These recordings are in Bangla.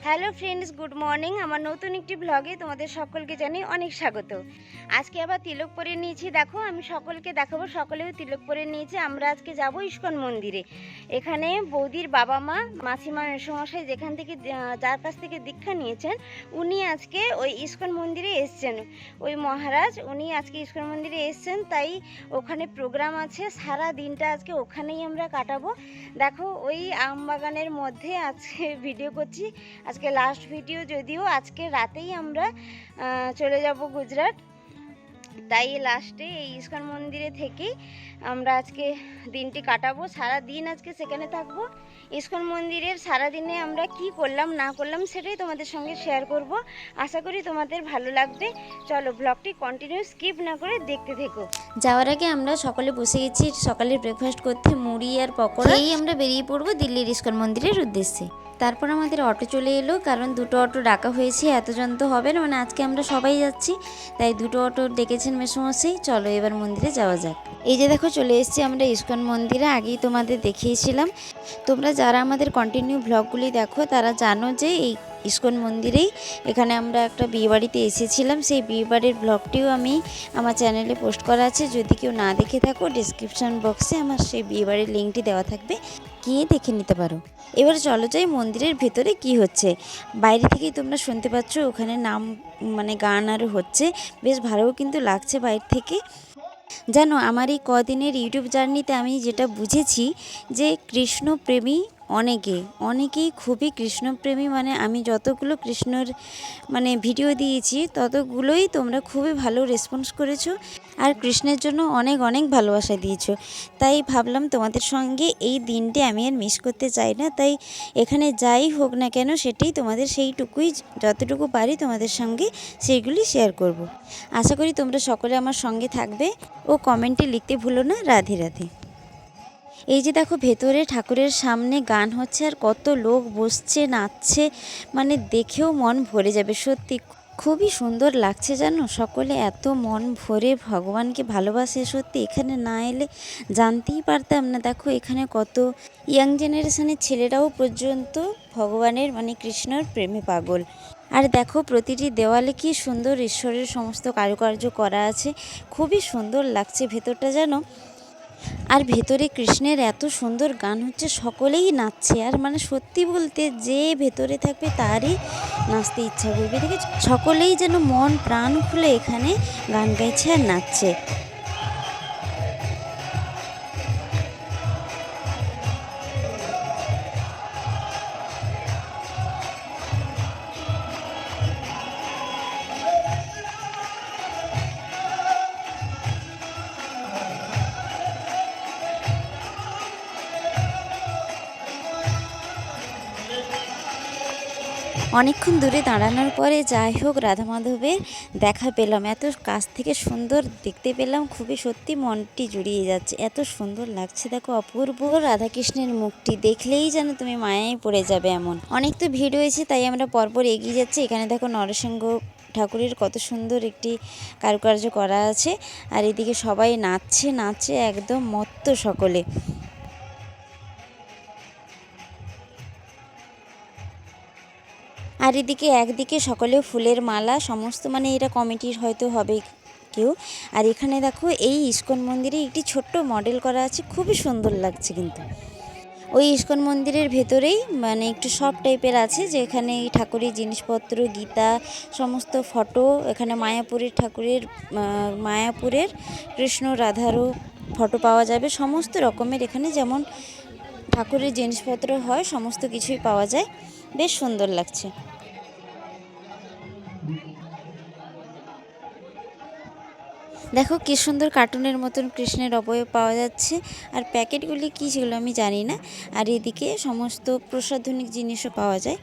Hello friends, good morning. আমার নতুন একটি ব্লগে তোমাদের সকলকে জানাই অনেক স্বাগত। আজকে আবার তিলক পরে নিয়েছি, দেখো আমি সকলকে দেখাবো। সকলেও তিলক পরে নিয়েছে। আমরা আজকে যাব ইস্কন মন্দিরে। এখানে বৌদির বাবা মা, মাসিমা, মেসোমশাই যেখান থেকে যার কাছ থেকে দীক্ষা নিয়েছেন, উনি আজকে ওই ইস্কন মন্দিরে এসছেন। ওই মহারাজ উনি আজকে ইস্কন মন্দিরে এসছেন, তাই ওখানে প্রোগ্রাম আছে। সারা দিনটা আজকে ওখানেই আমরা কাটাবো। দেখো ওই আম বাগানের মধ্যে আজকে ভিডিও করছি। আজকে লাস্ট ভিডিও, যদিও আজকে রাতেই আমরা চলে যাব গুজরাট। তাই লাস্টে এই ইস্কন মন্দিরে থেকেই আমরা আজকে দিনটি কাটাবো। সারা দিন আজকে সেখানে থাকবো। ইস্কন মন্দিরের সারা দিনে আমরা কি করলাম না করলাম সেটাই তোমাদের সঙ্গে শেয়ার করব। আশা করি তোমাদের ভালো লাগবে। চলো ব্লগটি কন্টিনিউ স্কিপ না করে দেখতে থেকো। যাওয়ার আগে আমরা সকলে বসে গেছি সকালের ব্রেকফাস্ট করতে। মুড়ি আর পকোড়া এই আমরা বেরিয়ে পড়বো দিল্লির ইস্কন মন্দিরের উদ্দেশ্যে। তারপর আমাদের অটো চলে এলো, কারণ দুটো অটো ডাকা হয়েছে, এতজন তো হবে না, মানে আজকে আমরা সবাই যাচ্ছি, তাই দুটো অটো ডেকেছেন মেসোমশাই। চলো এবার মন্দিরে যাওয়া যাক। এই যে দেখো চলে এসেছি আমরা ইস্কন মন্দিরে। আগেই তোমাদের দেখিয়েছিলাম। তোমরা যারা আমাদের কন্টিনিউ ব্লগগুলি দেখো তারা জানো যে এই ইস্কন মন্দিরেই এখানে আমরা একটা বিয়েবাড়িতে এসেছিলাম। সেই বিয়েবাড়ির ব্লগটিও আমি আমার চ্যানেলে পোস্ট করা আছে। যদি কেউ না দেখে থাকো, ডিসক্রিপশান বক্সে আমার সেই বিয়েবাড়ির লিঙ্কটি দেওয়া থাকবে, গিয়ে দেখে নিতে পারো। এবার চলো যাই মন্দিরের ভেতরে কি হচ্ছে। বাইরে থেকেই তোমরা শুনতে পাচ্ছ ওখানে নাম মানে গান আরও হচ্ছে, বেশ ভালোও কিন্তু লাগছে বাইরে থেকে। জানো, আমার এই কদিনের ইউটিউব জার্নিতে আমি যেটা বুঝেছি যে কৃষ্ণপ্রেমী অনেকেই খুবই কৃষ্ণপ্রেমী। মানে আমি যতগুলো কৃষ্ণর মানে ভিডিও দিয়েছি ততগুলোই তোমরা খুবই ভালো রেসপন্স করেছো আর কৃষ্ণের জন্য অনেক অনেক ভালোবাসা দিয়েছো। তাই ভাবলাম তোমাদের সঙ্গে এই দিনটি আমি আর মিস করতে চাই না। তাই এখানে যাই হোক না কেন সেটাই তোমাদের সেইটুকুই যতটুকু পারি তোমাদের সঙ্গে সেইগুলি শেয়ার করব। আশা করি তোমরা সকলে আমার সঙ্গে থাকবে ও কমেন্টে লিখতে ভুলো না। রাধে রাধে। এই যে দেখো ভেতরে ঠাকুরের সামনে গান হচ্ছে আর কত লোক বসছে, নাচছে, মানে দেখেও মন ভরে যাবে। সত্যি খুবই সুন্দর লাগছে জানো। সকলে এত মন ভরে ভগবানকে ভালোবাসে, সত্যি এখানে না এলে জানতেই পারতাম না। দেখো এখানে কত ইয়াং জেনারেশনের ছেলেরাও পর্যন্ত ভগবানের মানে কৃষ্ণর প্রেমে পাগল। আর দেখো প্রতিটি দেওয়ালে কি সুন্দর ঈশ্বরের সমস্ত কারুকার্য করা আছে, খুবই সুন্দর লাগছে ভেতরটা জানো। আর ভেতরে কৃষ্ণের এত সুন্দর গান হচ্ছে, সকলেই নাচছে। আর মানে সত্যি বলতে যে ভেতরে থাকবে তারই নাচতে ইচ্ছা করবে। দেখে সকলেই যেন মন প্রাণ খুলে এখানে গান গাইছে আর নাচছে। অনেকক্ষণ দূরে দাঁড়ানোর পরে যাই হোক রাধা মাধবের দেখা পেলাম। এত কাছ থেকে সুন্দর দেখতে পেলাম, খুবই সত্যি মনটি জুড়িয়ে যাচ্ছে। এত সুন্দর লাগছে, দেখো অপূর্ব রাধাকৃষ্ণের মুখটি দেখলেই যেন তুমি মায়ায় পড়ে যাবে এমন। অনেক তো ভিড় হয়েছে, তাই আমরা পরপর এগিয়ে যাচ্ছি। এখানে দেখো নরসিংহ ঠাকুরের কত সুন্দর একটি কারুকার্য করা আছে। আর এদিকে সবাই নাচছে একদম মত্ত সকলে। আর এদিকে একদিকে সকলেও ফুলের মালা সমস্ত, মানে এটা কমিটির হয়তো হবে কেউ। আর এখানে দেখো এই ইস্কন মন্দিরে একটি ছোট্ট মডেল করা আছে, খুবই সুন্দর লাগছে কিন্তু। ওই ইস্কন মন্দিরের ভেতরেই মানে একটু সব টাইপের আছে, যে এখানে ঠাকুরের জিনিসপত্র, গীতা, সমস্ত ফটো। এখানে মায়াপুরের কৃষ্ণ রাধারও ফটো পাওয়া যাবে। সমস্ত রকমের এখানে যেমন ঠাকুরের জিনিসপত্র হয় সমস্ত কিছুই পাওয়া যায়। বেশ সুন্দর লাগছে। দেখো কি সুন্দর কার্টুনের মতন কৃষ্ণের অবয়ব পাওয়া যাচ্ছে। আর প্যাকেটগুলি কী ছিল আমি জানি না। আর এদিকে সমস্ত প্রসাধনিক জিনিসও পাওয়া যায়।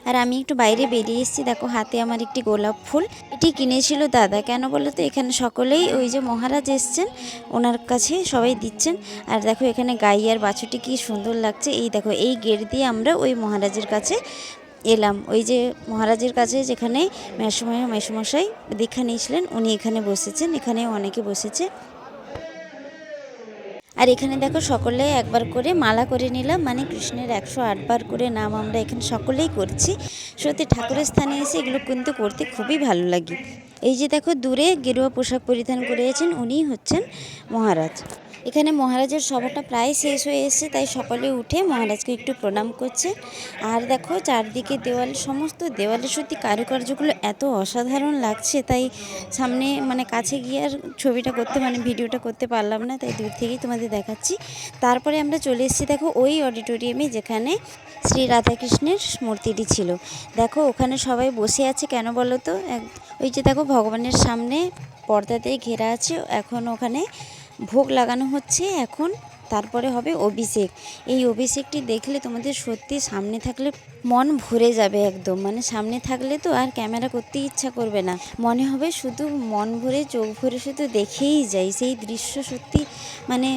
আর আমি একটু বাইরে বেরিয়ে এসেছি, দেখো হাতে আমার একটি গোলাপ ফুল। এটি কিনেছিল দাদা। কেন বলো তো, এখানে সকলেই ওই যে মহারাজ এসছেন ওনার কাছে সবাই দিচ্ছেন। আর দেখো এখানে গাই আর বাছুরটি কি সুন্দর লাগছে। এই দেখো এই গেট দিয়ে আমরা ওই মহারাজের কাছে এলাম। ওই যে মহারাজের কাছে যেখানে মেসোমশাই দীক্ষা নিয়েছিলেন উনি এখানে বসেছেন, এখানে অনেকে বসেছে। আর এখানে দেখো সকলে একবার করে মালা করে নিলাম, মানে কৃষ্ণের 108 বার করে নাম আমরা এখানে সকলেই করছি। সত্যি ঠাকুরের স্থানে এসে এগুলো কিন্তু করতে খুবই ভালো লাগে। এই যে দেখো দূরে গেরুয়া পোশাক পরিধান করেছেন, উনিই হচ্ছেন মহারাজ। এখানে মহারাজের সভাটা প্রায় শেষ হয়ে এসেছে, তাই সকলে উঠে মহারাজকে একটু প্রণাম করছে। আর দেখো চারদিকে দেওয়ালে, সমস্ত দেওয়ালে সত্যি কারুকার্যগুলো এত অসাধারণ লাগছে, তাই সামনে মানে কাছে গিয়ে আর ছবিটা করতে মানে ভিডিওটা করতে পারলাম না, তাই দূর থেকেই তোমাদের দেখাচ্ছি। তারপরে আমরা চলে এসেছি দেখো ওই অডিটোরিয়ামে যেখানে শ্রী রাধাকৃষ্ণের মূর্তিটি ছিল। দেখো ওখানে সবাই বসে আছে, কেন বলো তো, ওই যে দেখো ভগবানের সামনে পর্দা দিয়ে ঘেরা আছে, এখন ওখানে ভোগ লাগানো হচ্ছে এখন, তারপরে হবে অভিষেক। এই অভিষেকটি দেখলে তোমাদের সত্যি সামনে থাকলে মন ভরে যাবে একদম, মানে সামনে থাকলে তো আর ক্যামেরা করতে ইচ্ছা করবে না, মনে হবে শুধু মন ভরে চোখ ভরে শুধু দেখেই যাই। সেই দৃশ্য সত্যি মানে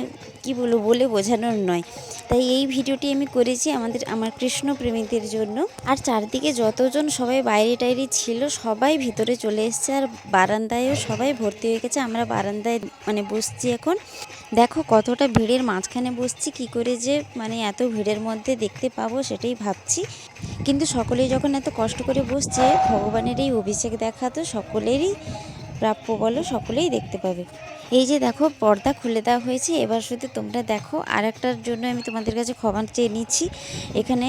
কি বলবো, বলে বোঝানোর নয়। তাই এই ভিডিওটি আমি করেছি আমার কৃষ্ণ প্রেমীদের জন্য। আর চারদিকে যতজন সবাই বাইরে টাইরে ছিল সবাই ভিতরে চলে এসছে, আর বারান্দায়ও সবাই ভর্তি হয়ে গেছে। আমরা বারান্দায় মানে বসছি এখন। দেখো কতটা ভিড়ের মাঝখানে বসছি, কি করে যে মানে এত ভিড়ের মধ্যে দেখতে পাবো সেটাই ভাবছি। কিন্তু সকলেই যখন এত কষ্ট করে বসছে, ভগবানের এই অভিষেক দেখা তো সকলেরই প্রাপ্য বলো, সকলেই দেখতে পাবে। এই যে দেখো পর্দা খুলে দেওয়া হয়েছে, এবার শুধু তোমরা দেখো। আর একটার জন্য আমি তোমাদের কাছে ক্ষমা চেয়ে নিচ্ছি, এখানে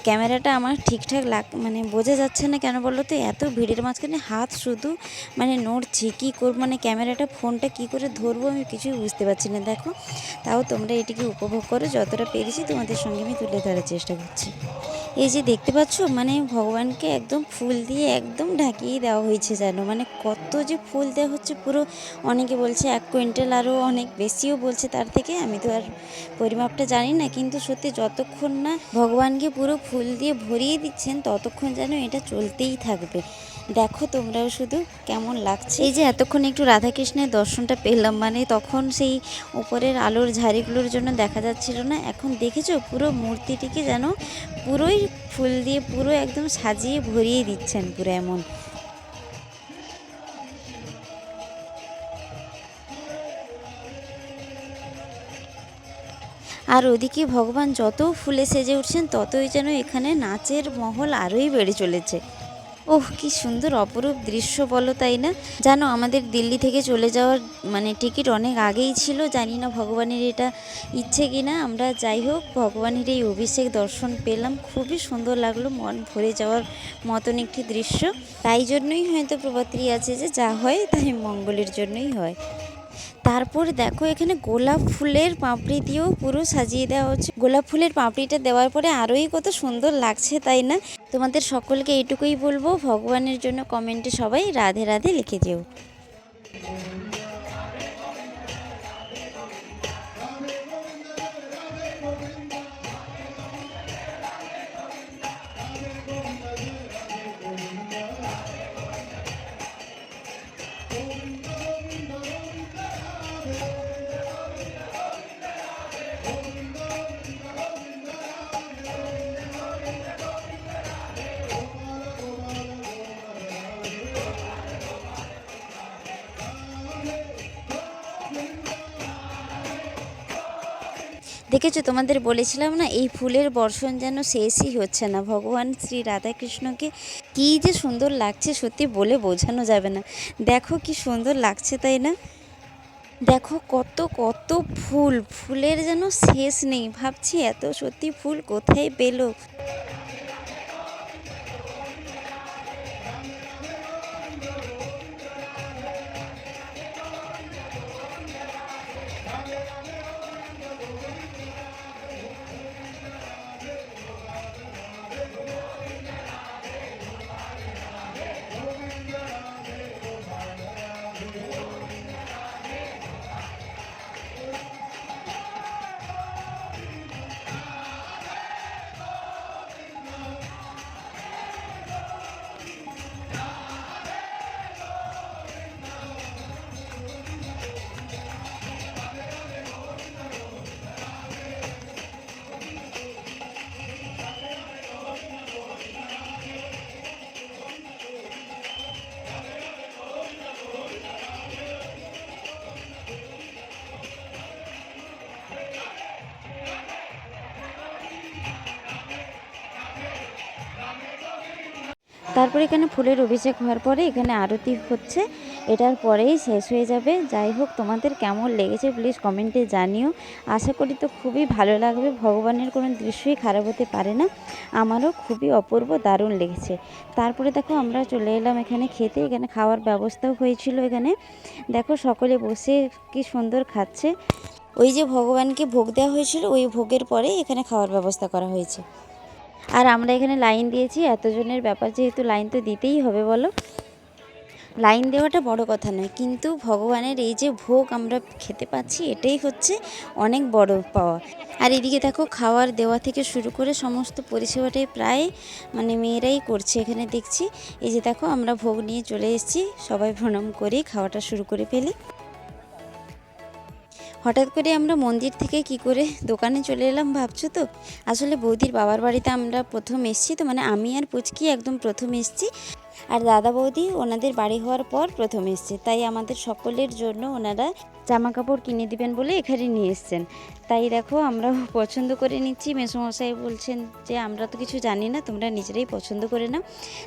ক্যামেরাটা আমার ঠিকঠাক মানে বোঝা যাচ্ছে না, কেন বলো তো, এত ভিড়ের মাঝখানে হাত শুধু মানে নড়ছি, কী করব, মানে ক্যামেরাটা ফোনটা কি করে ধরবো আমি কিছুই বুঝতে পারছি না। দেখো তাও তোমরা এটিকে উপভোগ করো, যতটা পেরেছি তোমাদের সঙ্গে আমি তুলে ধরার চেষ্টা করছি। এই যে দেখতে পাচ্ছ, মানে ভগবানকে একদম ফুল দিয়ে একদম ঢাকিয়ে দেওয়া হয়েছে যেন, মানে কত যে ফুল দেওয়া হচ্ছে পুরো, অনেকে বলছে 1 কুইন্টাল, আরও অনেক বেশিও বলছে তার থেকে, আমি তো আর পরিমাপটা জানি না। কিন্তু সত্যি যতক্ষণ না ভগবানকে পুরো ফুল দিয়ে ভরিয়ে দিচ্ছেন ততক্ষণ যেন এটা চলতেই থাকবে। দেখো তোমরাও শুধু কেমন লাগছে। এই যে এতক্ষণ একটু রাধাকৃষ্ণের দর্শনটা পেলাম, মানে তখন সেই উপরের আলোর ঝাড়িগুলোর জন্য দেখা যাচ্ছিল না, এখন দেখেছো পুরো মূর্তিটিকে যেন পুরোই ফুল দিয়ে পুরো একদম সাজিয়ে ভরিয়ে দিচ্ছেন পুরো এমন। আর ওদিকে ভগবান যত ফুলে সেজে উঠছেন ততই যেন এখানে নাচের মহল আরোই বেড়ে চলেছে। ওহ কি সুন্দর অপরূপ দৃশ্য বলো, তাই না? জানো আমাদের দিল্লি থেকে চলে যাওয়ার মানে টিকিট অনেক আগেই ছিল, জানি না ভগবানের এটা ইচ্ছে কিনা। আমরা যাই হোক ভগবানের এই অভিষেক দর্শন পেলাম, খুবই সুন্দর লাগলো, মন ভরে যাওয়ার মতন একটি দৃশ্য। তাই জন্যই হয়তো প্রবাদটি আছে যে যা হয় তাই মঙ্গলের জন্যই হয়। তারপর দেখো এখানে গোলাপ ফুলের পাপড়ি দিয়েও পুরো সাজিয়ে দেওয়া হচ্ছে। গোলাপ ফুলের পাপড়িটা দেওয়ার পরে আরোই কত সুন্দর লাগছে, তাই না? তোমাদের সকলকে এইটুকুই বলবো, ভগবানের জন্য কমেন্টে সবাই রাধে রাধে লিখে যেও। দেখেছো, তোমাদের বলেছিলাম না এই ফুলের বর্ষণ যেন শেষই হচ্ছে না। ভগবান শ্রী রাধাকৃষ্ণকে কী যে সুন্দর লাগছে সত্যি বলে বোঝানো যাবে না। দেখো কি সুন্দর লাগছে, তাই না? দেখো কত কত ফুলের যেন শেষ নেই, ভাবছি এত সত্যি ফুল কোথায় পেলো। তারপরে এখানে ফুলের অভিষেক হওয়ার পরে এখানে আরতি হচ্ছে, এটার পরেই শেষ হয়ে যাবে। যাই হোক, তোমাদের কেমন লেগেছে প্লিজ কমেন্টে জানিও। আশা করি তো খুবই ভালো লাগবে, ভগবানের কোনো দৃশ্যই খারাপ হতে পারে না। আমারও খুবই অপূর্ব দারুণ লেগেছে। তারপরে দেখো আমরা চলে এলাম এখানে খেতে। এখানে খাওয়ার ব্যবস্থাও হয়েছিল। এখানে দেখো সকলে বসে কি সুন্দর খাচ্ছে। ওই যে ভগবানকে ভোগ দেওয়া হয়েছিল, ওই ভোগের পরে এখানে খাওয়ার ব্যবস্থা করা হয়েছে। আর আমরা এখানে লাইন দিয়েছি, এতজনের ব্যাপার যেহেতু লাইন তো দিতেই হবে বলো। লাইন দেওয়াটা বড় কথা নয়, কিন্তু ভগবানের এই যে ভোগ আমরা খেতে পাচ্ছি এটাই হচ্ছে অনেক বড় পাওয়া। আর এদিকে দেখো খাওয়ার দেওয়া থেকে শুরু করে সমস্ত পরিষেবাটাই প্রায় মেয়েরাই করছে এখানে দেখছি। এই যে দেখো আমরা ভোগ নিয়ে চলে এসেছি, সবাই প্রণাম করে খাওয়াটা শুরু করে ফেলি। হঠাৎ করে আমরা মন্দির থেকে কি করে দোকানে চলে এলাম ভাবছো তো? আসলে বৌদির বাবার বাড়িতে আমরা প্রথম এসেছি তো, আমি আর পুচকি একদম প্রথম এসেছি। আর দাদা বৌদি ওনাদের বাড়ি হওয়ার পর প্রথম এসছে, তাই আমাদের সকলের জন্য ওনারা জামা কাপড় কিনে দিবেন বলে এখানে নিয়ে এসছেন। তাই দেখো আমরাও পছন্দ করে নিচ্ছি। মেসোমশাই বলছেন যে আমরা তো কিছু জানি না, তোমরা নিজেরাই পছন্দ করে নাও।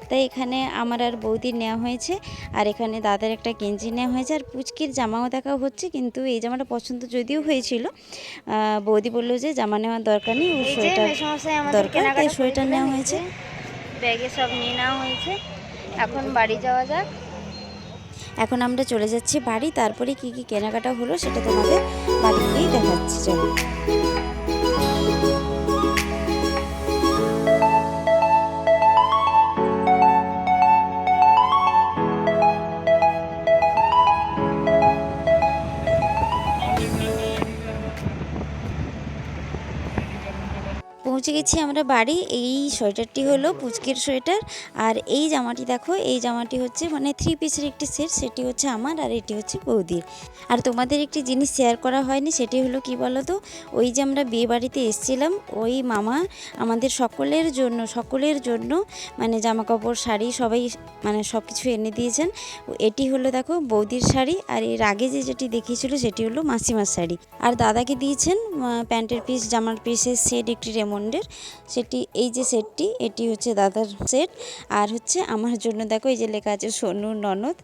তাই এখানে আমার আর বৌদির নেওয়া হয়েছে, আর এখানে দাদার একটা গেঞ্জি নেওয়া হয়েছে, আর পুচকির জামাও দেখা হচ্ছে। কিন্তু এই জামাটা পছন্দ যদিও হয়েছিল, বৌদি বললো যে জামা নেওয়ার দরকার নেই, ওর সোয়েটার দরকার, তাই সোয়েটার নেওয়া হয়েছে। ব্যাগে সব নিয়ে নেওয়া হয়েছে, এখন বাড়ি যাওয়া যাক। এখন আমরা চলে যাচ্ছি বাড়ি। তারপরে কি কি কেনাকাটা হলো সেটা তোমাদের বাড়ি গিয়েই দেখাচ্ছি, চলো। পৌঁছে গেছি আমরা বাড়ি। এই সোয়েটারটি হলো পুচকির সোয়েটার, আর এই জামাটি দেখো, এই জামাটি হচ্ছে 3 পিসের একটি সেট, সেটি হচ্ছে আমার, আর এটি হচ্ছে বৌদির। আর তোমাদের একটি জিনিস শেয়ার করা হয়নি, সেটি হলো কি বলো তো, ওই যে আমরা বিয়ে বাড়িতে এসেছিলাম, ওই মামা আমাদের সকলের জন্য জামা কাপড় শাড়ি সবাই সব কিছু এনে দিয়েছেন। এটি হলো দেখো বৌদির শাড়ি, আর এর আগে যেটি দেখিয়েছিল সেটি হলো মাসিমার শাড়ি। আর দাদাকে দিয়েছেন প্যান্টের পিস, জামার পিসের সেট একটি রেমন্ডের, সেটি এই যে সেটটি, এটি হচ্ছে দাদার সেট। আর হচ্ছে আমার জন্য দেখো এই যে লেখা আছে সোনুর ননদ,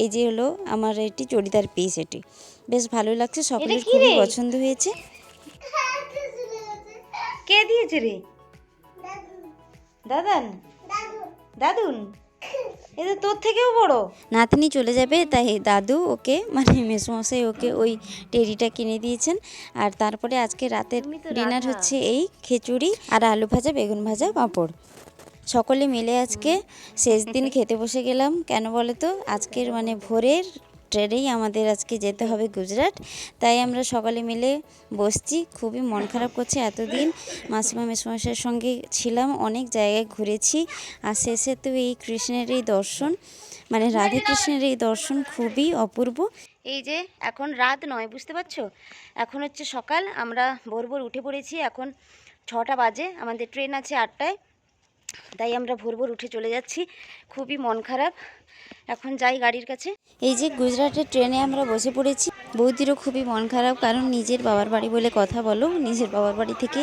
এই যে হলো আমার এটি চড়িদার পিস। এটি বেশ ভালো লাগছে, সকলের খুবই পছন্দ হয়েছে। কে দিয়েছে রে? দাদান? দাদুন? এটা তোর থেকেও বড়। নাতনি চলে যাবে, তাই দাদু ওকে মেসোমশাই ওকে ওই টেরিটা কিনে দিয়েছেন। আর তারপরে আজকে রাতের ডিনার হচ্ছে এই খিচুড়ি আর আলু ভাজা, বেগুন ভাজা, পাঁপড়। সকলে মিলে আজকে শেষ দিন খেতে বসে গেলাম। কেন বলো তো, আজকের ভোরের ট্রেনেই আমাদের আজকে যেতে হবে গুজরাট, তাই আমরা সকলে মিলে বসছি। খুবই মন খারাপ করছে, এতদিন মাসিমা মেসোমশাইয়ের সঙ্গে ছিলাম, অনেক জায়গায় ঘুরেছি, আর শেষে তো এই কৃষ্ণের এই দর্শন, রাধে কৃষ্ণের এই দর্শন খুবই অপূর্ব। এই যে এখন রাত নয়, বুঝতে পারছো, এখন হচ্ছে সকাল। আমরা ভোর ভোর উঠে পড়েছি, এখন 6টা বাজে, আমাদের ট্রেন আছে 8টায়, তাই আমরা ভোর ভোর উঠে চলে যাচ্ছি। খুবই মন খারাপ, এখন যাই গাড়ির কাছে। এই যে গুজরাটের ট্রেনে আমরা বসে পড়েছি। বৌদিরও খুবই মন খারাপ, কারণ নিজের বাবার বাড়ি বলে কথা বলো, নিজের বাবার বাড়ি থেকে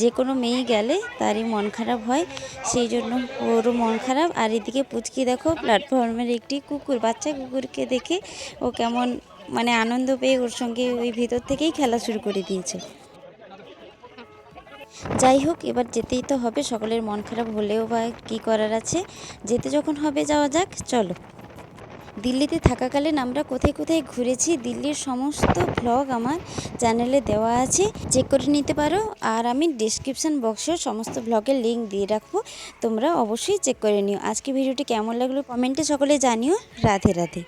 যে কোনো মেয়ে গেলে তারই মন খারাপ হয়, সেই জন্য ওরও মন খারাপ। আর এদিকে পুচকি দেখো প্ল্যাটফর্মের একটি কুকুর, বাচ্চা কুকুরকে দেখে ও কেমন আনন্দ পেয়ে ওর সঙ্গে ওই ভিতর থেকেই খেলা শুরু করে দিয়েছে। যাই হোক, এবার যেতেই তো হবে, সকলের মন খারাপ হলেও বা কী করার আছে, যেতে যখন হবে যাওয়া যাক, চলো। দিল্লিতে থাকাকালীন আমরা কোথায় কোথায় ঘুরেছি, দিল্লির সমস্ত ভ্লগ আমার চ্যানেলে দেওয়া আছে, চেক করে নিতে পারো। আর আমি ডেসক্রিপশান বক্সেও সমস্ত ভ্লগের লিঙ্ক দিয়ে রাখবো, তোমরা অবশ্যই চেক করে নিও। আজকে ভিডিওটি কেমন লাগলো কমেন্টে সকলে জানিও। রাধে রাধে।